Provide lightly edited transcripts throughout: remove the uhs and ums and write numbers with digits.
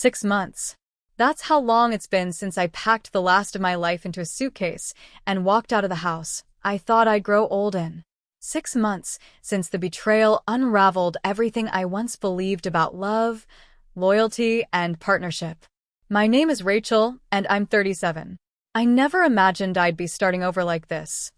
6 months. That's how long it's been since I packed the last of my life into a suitcase and walked out of the house I thought I'd grow old in. 6 months since the betrayal unraveled everything I once believed about love, loyalty, and partnership. My name is Rachel, and I'm 37. I never imagined I'd be starting over like this.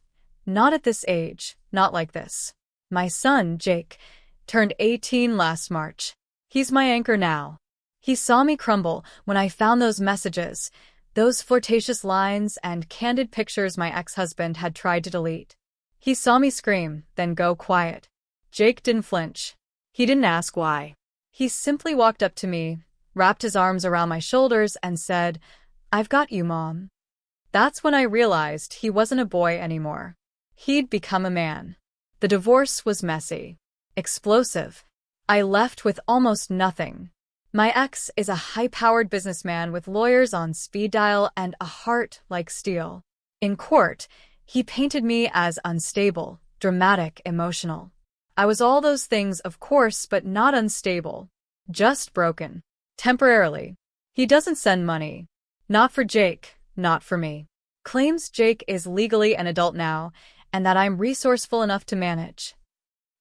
Not at this age, not like this. My son, Jake, turned 18 last March. He's my anchor now. He saw me crumble when I found those messages, those flirtatious lines and candid pictures my ex-husband had tried to delete. He saw me scream, then go quiet. Jake didn't flinch. He didn't ask why. He simply walked up to me, wrapped his arms around my shoulders, and said, "I've got you, Mom." That's when I realized he wasn't a boy anymore. He'd become a man. The divorce was messy, explosive. I left with almost nothing. My ex is a high-powered businessman with lawyers on speed dial and a heart like steel. In court, he painted me as unstable, dramatic, emotional. I was all those things, of course, but not unstable. Just broken. Temporarily. He doesn't send money. Not for Jake, not for me. Claims Jake is legally an adult now, and that I'm resourceful enough to manage.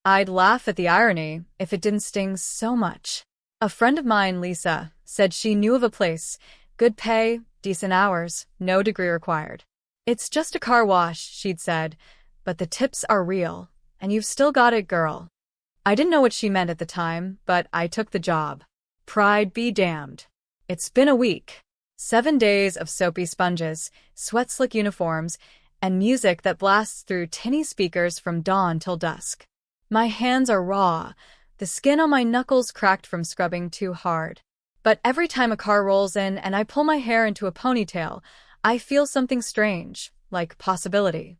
I'd laugh at the irony if it didn't sting so much. A friend of mine, Lisa, said she knew of a place, good pay, decent hours, no degree required. It's just a car wash, she'd said, but the tips are real, and you've still got it, girl. I didn't know what she meant at the time, but I took the job. Pride be damned. It's been a week. 7 days of soapy sponges, sweat-slick uniforms, and music that blasts through tinny speakers from dawn till dusk. My hands are raw, the skin on my knuckles cracked from scrubbing too hard. But every time a car rolls in and I pull my hair into a ponytail, I feel something strange, like possibility.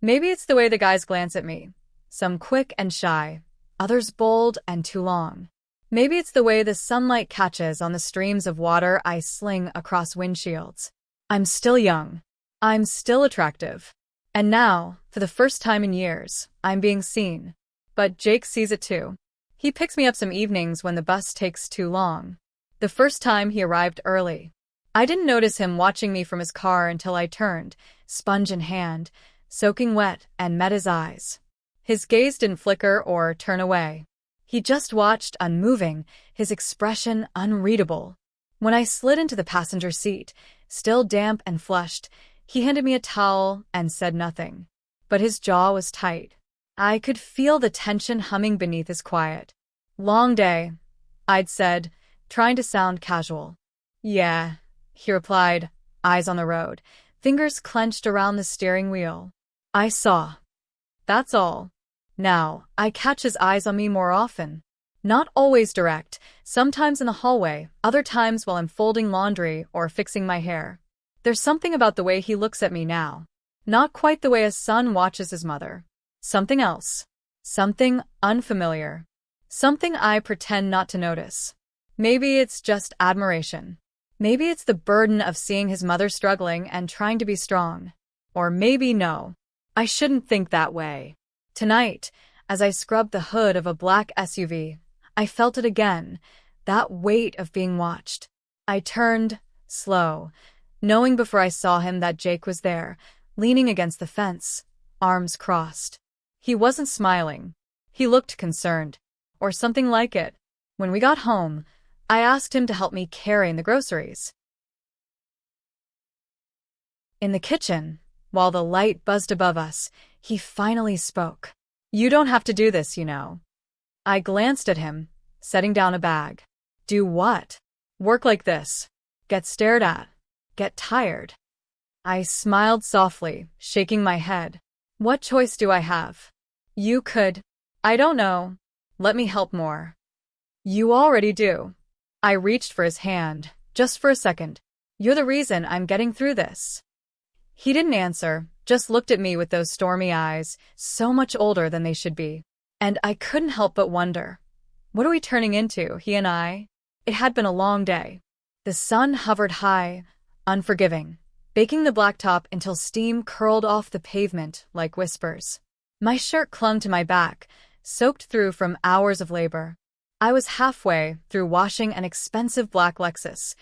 Maybe it's the way the guys glance at me. Some quick and shy, others bold and too long. Maybe it's the way the sunlight catches on the streams of water I sling across windshields. I'm still young. I'm still attractive. And now, for the first time in years, I'm being seen. But Jake sees it too. He picks me up some evenings when the bus takes too long. The first time he arrived early. I didn't notice him watching me from his car until I turned, sponge in hand, soaking wet, and met his eyes. His gaze didn't flicker or turn away. He just watched, unmoving, his expression unreadable. When I slid into the passenger seat, still damp and flushed, he handed me a towel and said nothing. But his jaw was tight. I could feel the tension humming beneath his quiet. "Long day," I'd said, trying to sound casual. "Yeah," he replied, eyes on the road, fingers clenched around the steering wheel. I saw. That's all. Now, I catch his eyes on me more often. Not always direct, sometimes in the hallway, other times while I'm folding laundry or fixing my hair. There's something about the way he looks at me now. Not quite the way a son watches his mother. Something else. Something unfamiliar. Something I pretend not to notice. Maybe it's just admiration. Maybe it's the burden of seeing his mother struggling and trying to be strong. Or maybe no. I shouldn't think that way. Tonight, as I scrubbed the hood of a black SUV, I felt it again, that weight of being watched. I turned, slow, knowing before I saw him that Jake was there, leaning against the fence, arms crossed. He wasn't smiling. He looked concerned, or something like it. When we got home, I asked him to help me carry in the groceries. In the kitchen, while the light buzzed above us, he finally spoke. "You don't have to do this, you know." I glanced at him, setting down a bag. "Do what?" "Work like this. Get stared at. Get tired." I smiled softly, shaking my head. "What choice do I have?" "You could. I don't know. Let me help more." "You already do." I reached for his hand, just for a second. "You're the reason I'm getting through this." He didn't answer, just looked at me with those stormy eyes, so much older than they should be. And I couldn't help but wonder, what are we turning into, he and I? It had been a long day. The sun hovered high, unforgiving, baking the blacktop until steam curled off the pavement like whispers. My shirt clung to my back, soaked through from hours of labor. I was halfway through washing an expensive black Lexus,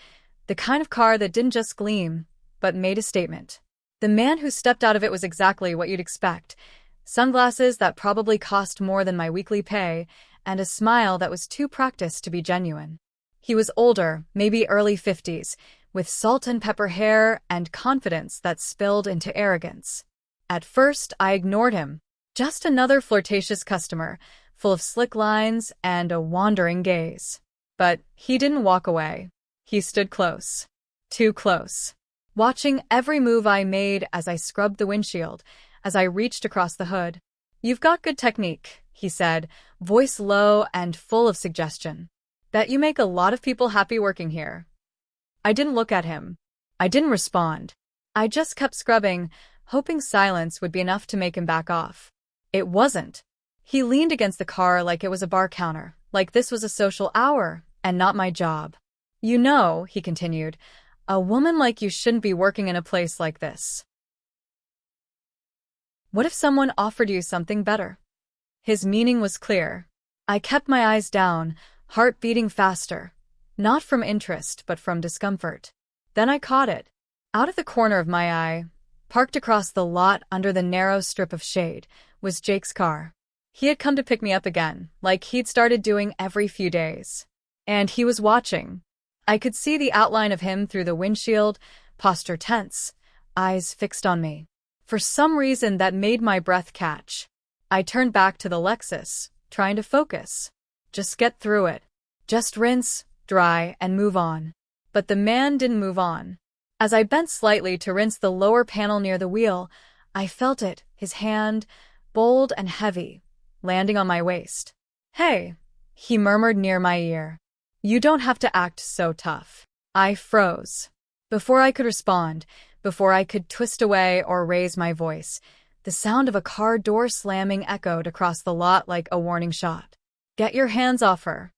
the kind of car that didn't just gleam, but made a statement. The man who stepped out of it was exactly what you'd expect. Sunglasses that probably cost more than my weekly pay, and a smile that was too practiced to be genuine. He was older, maybe early 50s, with salt and pepper hair and confidence that spilled into arrogance. At first, I ignored him. Just another flirtatious customer, full of slick lines and a wandering gaze. But he didn't walk away. He stood close. Too close. Watching every move I made as I scrubbed the windshield, as I reached across the hood. "You've got good technique," he said, voice low and full of suggestion. "Bet you make a lot of people happy working here." I didn't look at him. I didn't respond. I just kept scrubbing, hoping silence would be enough to make him back off. It wasn't. He leaned against the car like it was a bar counter, like this was a social hour, and not my job. "You know," he continued, "a woman like you shouldn't be working in a place like this. What if someone offered you something better?" His meaning was clear. I kept my eyes down, heart beating faster. Not from interest, but from discomfort. Then I caught it. Out of the corner of my eye, parked across the lot under the narrow strip of shade, was Jake's car. He had come to pick me up again, like he'd started doing every few days. And he was watching. I could see the outline of him through the windshield, posture tense, eyes fixed on me. For some reason that made my breath catch. I turned back to the Lexus, trying to focus. Just get through it. Just rinse, dry, and move on. But the man didn't move on. As I bent slightly to rinse the lower panel near the wheel, I felt it, his hand, bold and heavy, landing on my waist. "Hey," he murmured near my ear. "You don't have to act so tough." I froze. Before I could respond, before I could twist away or raise my voice, the sound of a car door slamming echoed across the lot like a warning shot. "Get your hands off her."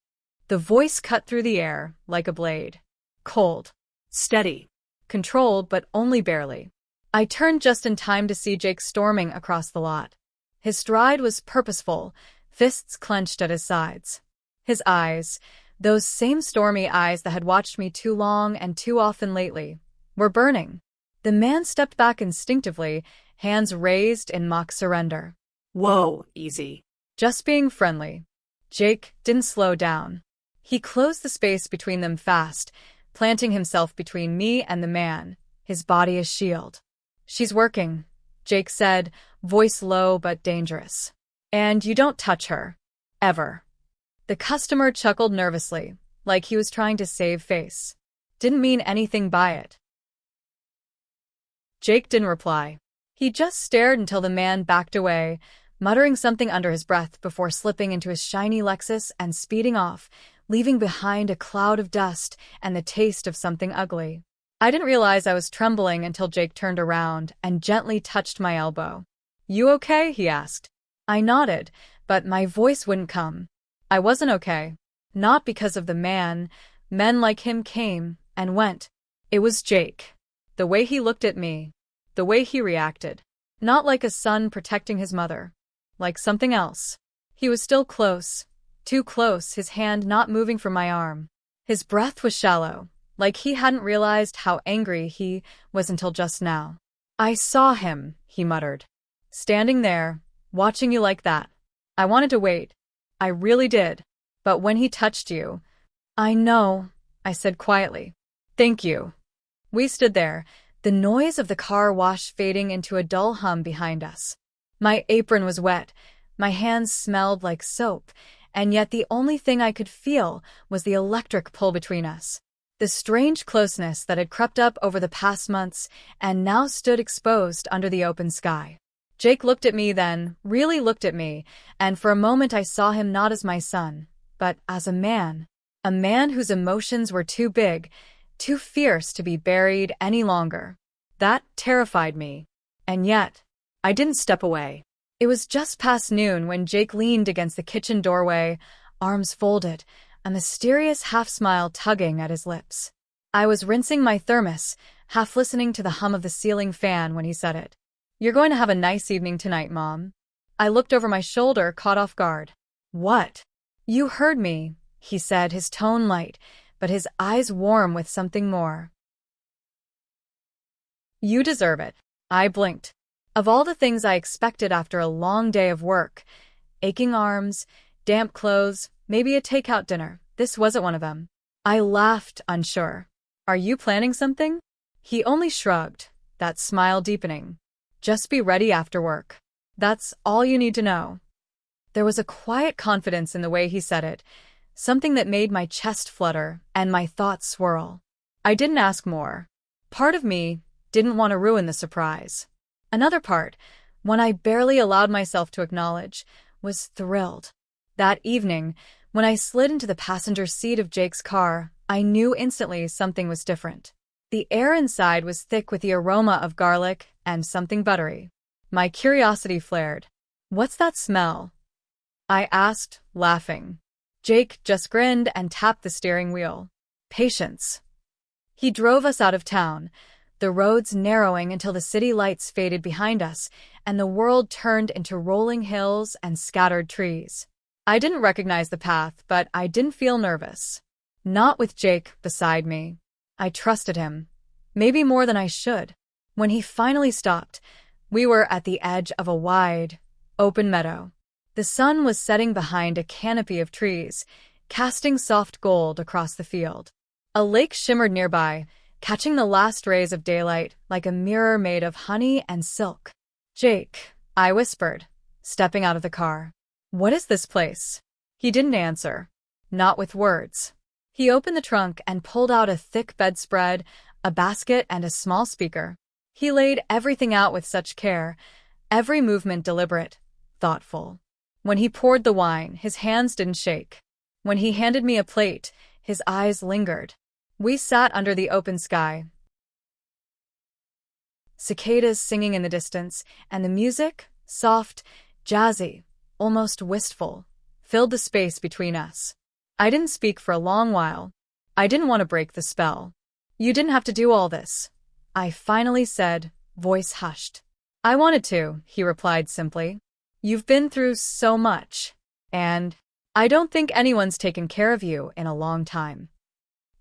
The voice cut through the air like a blade. Cold. Steady. Controlled, but only barely. I turned just in time to see Jake storming across the lot. His stride was purposeful, fists clenched at his sides. His eyes, those same stormy eyes that had watched me too long and too often lately, were burning. The man stepped back instinctively, hands raised in mock surrender. "Whoa, easy." Just being friendly. Jake didn't slow down. He closed the space between them fast, planting himself between me and the man, his body a shield. "She's working," Jake said, voice low but dangerous. "And you don't touch her. Ever." The customer chuckled nervously, like he was trying to save face. Didn't mean anything by it. Jake didn't reply. He just stared until the man backed away, muttering something under his breath before slipping into his shiny Lexus and speeding off, leaving behind a cloud of dust and the taste of something ugly. I didn't realize I was trembling until Jake turned around and gently touched my elbow. "You okay?" he asked. I nodded, but my voice wouldn't come. I wasn't okay. Not because of the man. Men like him came and went. It was Jake. The way he looked at me. The way he reacted. Not like a son protecting his mother. Like something else. He was still close. Too close, his hand not moving from my arm. His breath was shallow, like he hadn't realized how angry he was until just now. "I saw him," he muttered. "Standing there, watching you like that. I wanted to wait. I really did. But when he touched you—" "I know," I said quietly. "Thank you." We stood there, the noise of the car wash fading into a dull hum behind us. My apron was wet, my hands smelled like soap, and yet the only thing I could feel was the electric pull between us. The strange closeness that had crept up over the past months and now stood exposed under the open sky. Jake looked at me then, really looked at me, and for a moment I saw him not as my son, but as a man whose emotions were too big, too fierce to be buried any longer. That terrified me. And yet, I didn't step away. It was just past noon when Jake leaned against the kitchen doorway, arms folded, a mysterious half-smile tugging at his lips. I was rinsing my thermos, half listening to the hum of the ceiling fan when he said it. "You're going to have a nice evening tonight, Mom." I looked over my shoulder, caught off guard. "What?" "You heard me," he said, his tone light, but his eyes warm with something more. You deserve it. I blinked. Of all the things I expected after a long day of work, aching arms, damp clothes, maybe a takeout dinner, this wasn't one of them. I laughed, unsure. Are you planning something? He only shrugged, that smile deepening. Just be ready after work. That's all you need to know. There was a quiet confidence in the way he said it, something that made my chest flutter and my thoughts swirl. I didn't ask more. Part of me didn't want to ruin the surprise. Another part, one I barely allowed myself to acknowledge, was thrilled. That evening, when I slid into the passenger seat of Jake's car, I knew instantly something was different. The air inside was thick with the aroma of garlic and something buttery. My curiosity flared. What's that smell? I asked, laughing. Jake just grinned and tapped the steering wheel. Patience. He drove us out of town, the roads narrowing until the city lights faded behind us and the world turned into rolling hills and scattered trees. I didn't recognize the path, but I didn't feel nervous. Not with Jake beside me. I trusted him. Maybe more than I should. When he finally stopped, we were at the edge of a wide, open meadow. The sun was setting behind a canopy of trees, casting soft gold across the field. A lake shimmered nearby, catching the last rays of daylight like a mirror made of honey and silk. Jake, I whispered, stepping out of the car. What is this place? He didn't answer. Not with words. He opened the trunk and pulled out a thick bedspread, a basket, and a small speaker. He laid everything out with such care, every movement deliberate, thoughtful. When he poured the wine, his hands didn't shake. When he handed me a plate, his eyes lingered. We sat under the open sky, cicadas singing in the distance, and the music, soft, jazzy, almost wistful, filled the space between us. I didn't speak for a long while. I didn't want to break the spell. You didn't have to do all this, I finally said, voice hushed. I wanted to, he replied simply. You've been through so much, and I don't think anyone's taken care of you in a long time.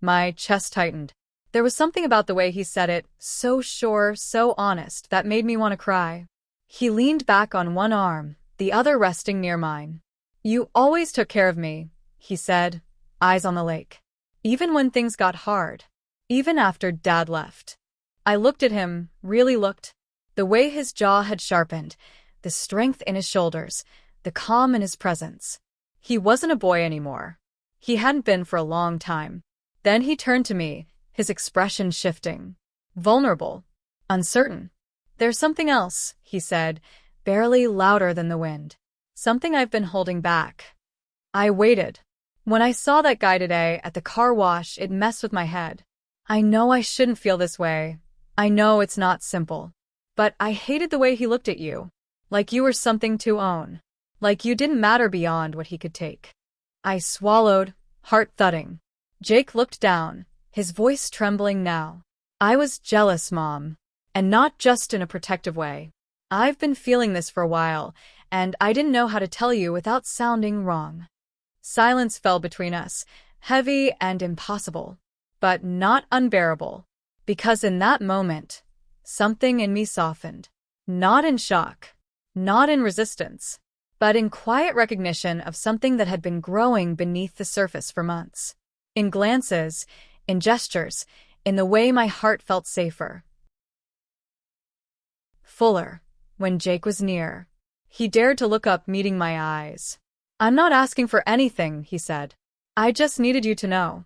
My chest tightened. There was something about the way he said it, so sure, so honest, that made me want to cry. He leaned back on one arm, the other resting near mine. You always took care of me, he said, eyes on the lake. Even when things got hard. Even after Dad left. I looked at him, really looked. The way his jaw had sharpened, the strength in his shoulders, the calm in his presence. He wasn't a boy anymore. He hadn't been for a long time. Then he turned to me, his expression shifting. Vulnerable. Uncertain. There's something else, he said, barely louder than the wind. Something I've been holding back. I waited. When I saw that guy today at the car wash, it messed with my head. I know I shouldn't feel this way. I know it's not simple. But I hated the way he looked at you. Like you were something to own. Like you didn't matter beyond what he could take. I swallowed, heart thudding. Jake looked down, his voice trembling now. I was jealous, Mom. And not just in a protective way. I've been feeling this for a while, and I didn't know how to tell you without sounding wrong. Silence fell between us, heavy and impossible. But not unbearable. Because in that moment, something in me softened. Not in shock. Not in resistance. But in quiet recognition of something that had been growing beneath the surface for months. In glances, in gestures, in the way my heart felt safer. Fuller, when Jake was near. He dared to look up, meeting my eyes. I'm not asking for anything, he said. I just needed you to know.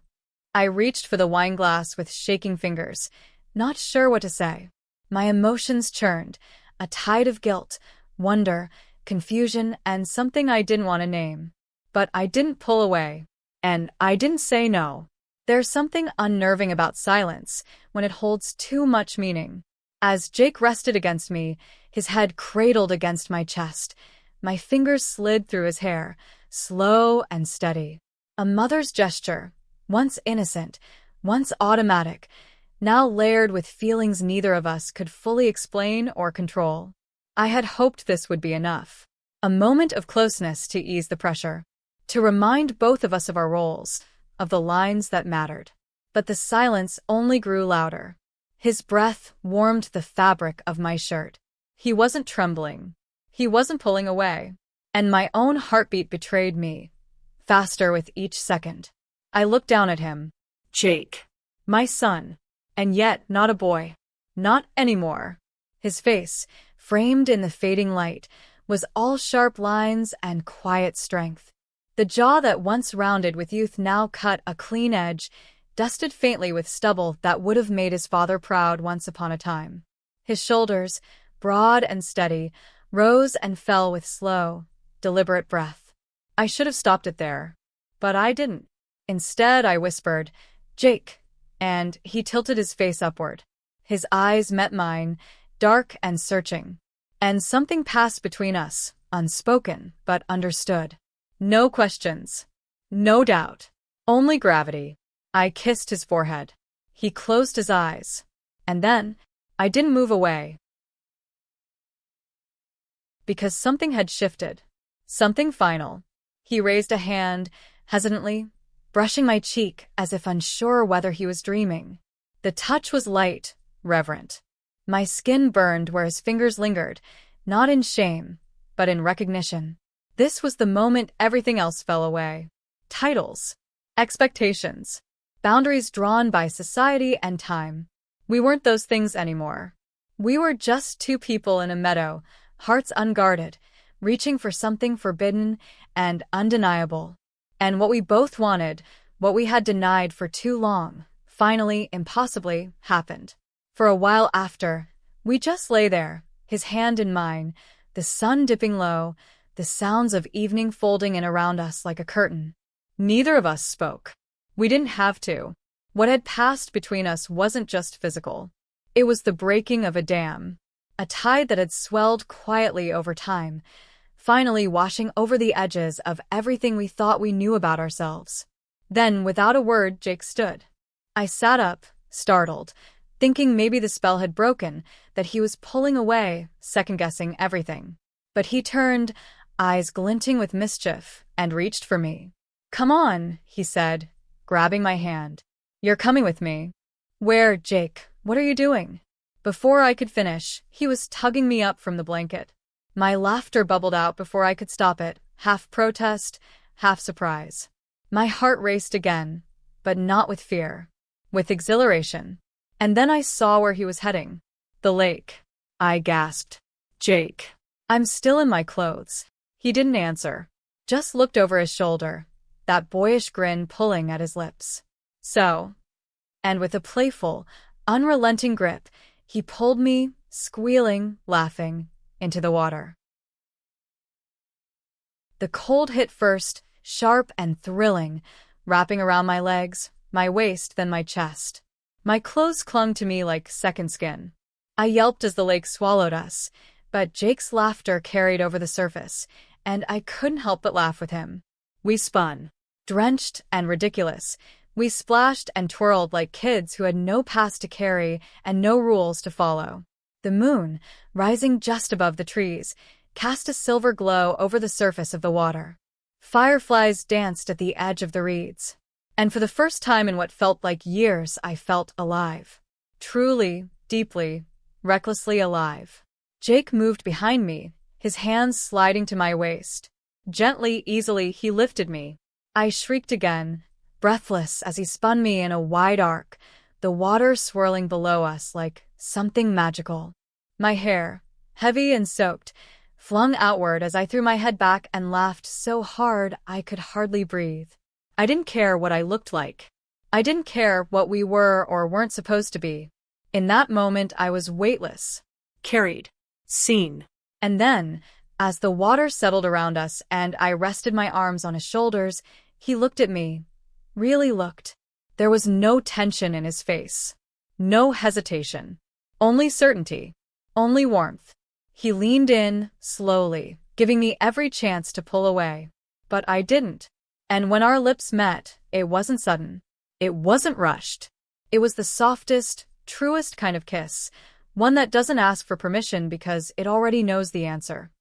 I reached for the wine glass with shaking fingers, not sure what to say. My emotions churned, a tide of guilt, wonder, confusion, and something I didn't want to name. But I didn't pull away. And I didn't say no. There's something unnerving about silence when it holds too much meaning. As Jake rested against me, his head cradled against my chest, my fingers slid through his hair, slow and steady. A mother's gesture, once innocent, once automatic, now layered with feelings neither of us could fully explain or control. I had hoped this would be enough. A moment of closeness to ease the pressure. to remind both of us of our roles, of the lines that mattered. But the silence only grew louder. His breath warmed the fabric of my shirt. He wasn't trembling. He wasn't pulling away. And my own heartbeat betrayed me, faster with each second. I looked down at him. Jake. My son. And yet not a boy. Not anymore. His face, framed in the fading light, was all sharp lines and quiet strength. The jaw that once rounded with youth now cut a clean edge, dusted faintly with stubble that would have made his father proud once upon a time. His shoulders, broad and steady, rose and fell with slow, deliberate breath. I should have stopped it there. But I didn't. Instead, I whispered, "Jake," and he tilted his face upward. His eyes met mine, dark and searching. And something passed between us, unspoken but understood. No questions. No doubt. Only gravity. I kissed his forehead. He closed his eyes. And then, I didn't move away. Because something had shifted. Something final. He raised a hand, hesitantly, brushing my cheek as if unsure whether he was dreaming. The touch was light, reverent. My skin burned where his fingers lingered, not in shame, but in recognition. This was the moment everything else fell away. Titles. Expectations. Boundaries drawn by society and time. We weren't those things anymore. We were just two people in a meadow, hearts unguarded, reaching for something forbidden and undeniable. And what we both wanted, what we had denied for too long, finally, impossibly, happened. For a while after, we just lay there, his hand in mine, the sun dipping low, the sounds of evening folding in around us like a curtain. Neither of us spoke. We didn't have to. What had passed between us wasn't just physical. It was the breaking of a dam, a tide that had swelled quietly over time, finally washing over the edges of everything we thought we knew about ourselves. Then, without a word, Jake stood. I sat up, startled, thinking maybe the spell had broken, that he was pulling away, second-guessing everything. But he turned, eyes glinting with mischief, and reached for me. "Come on," he said, grabbing my hand. "You're coming with me." "Where, Jake? What are you doing?" Before I could finish, he was tugging me up from the blanket. My laughter bubbled out before I could stop it, half protest, half surprise. My heart raced again, but not with fear, with exhilaration. And then I saw where he was heading. The lake. I gasped. Jake. I'm still in my clothes. He didn't answer, just looked over his shoulder, that boyish grin pulling at his lips. So, and with a playful, unrelenting grip, he pulled me, squealing, laughing, into the water. The cold hit first, sharp and thrilling, wrapping around my legs, my waist, then my chest. My clothes clung to me like second skin. I yelped as the lake swallowed us, but Jake's laughter carried over the surface, and I couldn't help but laugh with him. We spun. Drenched and ridiculous, we splashed and twirled like kids who had no past to carry and no rules to follow. The moon, rising just above the trees, cast a silver glow over the surface of the water. Fireflies danced at the edge of the reeds. And for the first time in what felt like years, I felt alive. Truly, deeply, recklessly alive. Jake moved behind me, his hands sliding to my waist. Gently, easily, he lifted me. I shrieked again, breathless as he spun me in a wide arc, the water swirling below us like something magical. My hair, heavy and soaked, flung outward as I threw my head back and laughed so hard I could hardly breathe. I didn't care what I looked like. I didn't care what we were or weren't supposed to be. In that moment, I was weightless. Carried. Seen. And then, as the water settled around us and I rested my arms on his shoulders, he looked at me. Really looked. There was no tension in his face. No hesitation. Only certainty. Only warmth. He leaned in, slowly, giving me every chance to pull away. But I didn't. And when our lips met, it wasn't sudden. It wasn't rushed. It was the softest, truest kind of kiss, one that doesn't ask for permission because it already knows the answer.